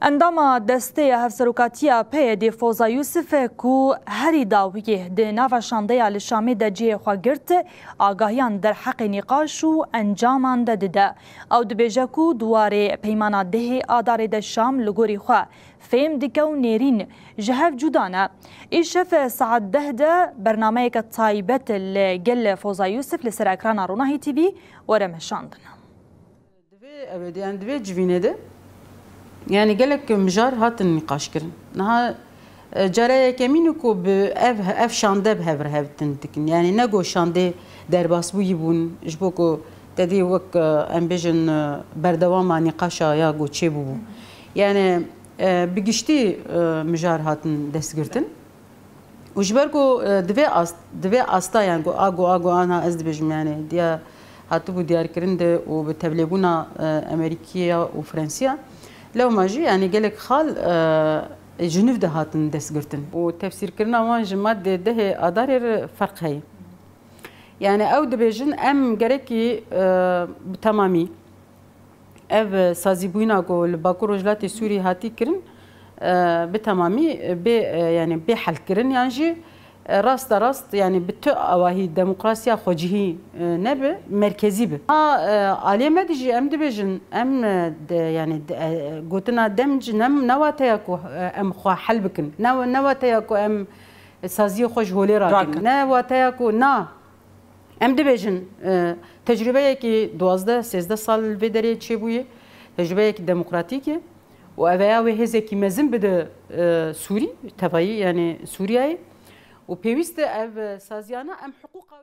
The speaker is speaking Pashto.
انداما دسته هفسروکاتیا پی دی فوزا یوسف کو هری داویه دی ناو شانده لشامی دا جی خواگرت آگاهیان در حق نقاش و انجامان ده او دبیجه کو دواره پیمانا ده آدار ده شام لگوری خواه فهم دیکو نیرین جهف جودانه ایشف ساعت ده برنامه که طایبت لگل فوزا یوسف لسر اکران روناهی تی وی ورمشاندن دوی جوینه ده يعني قالك مجار هات النقاش كرن نها جرايا كمينو كو اف شانده بهفر هفتن تكن يعني نگو شانده در باسبو يبون جبوكو تدي وك امبيجن بردوام نقاشا يا گو چه بو يعني بگشتي مجار هاتن دستگرتن وجبركو دوي استا يعني اگو انا از دبجم يعني ديا هاتو بو ديار كرند وبتبلغونا امريكيه وفرنسيه لو ماجي يعني قالك خال جنوب ده هاتن دستگرتن وتفسير كرنا وان جماد ده ادار فرق هي يعني او دبيجن ام قالكي تمامي اف سازيبوينا كو الباكو رجلات سوري هاتي كرن بتمامي ب يعني بحل كرن يعني راست يعني بتو اواهي الديمقراطيه خوجهي نب مركزي به علي مدجي ام دبجن ام يعني قلتنا دمج نم نواتيكو ام خو حلبكن نواتيكو ام سازي خوج هولي راكن نواتيكو نا ام دبجن تجربه كي 12 13 سال فيدري تشيبوي تجربه كي ديمقراطيكي وأبياوي هزكي مزن بده سوري تبعي يعني سورياي وبيوست اف سازيانا ام حقوقها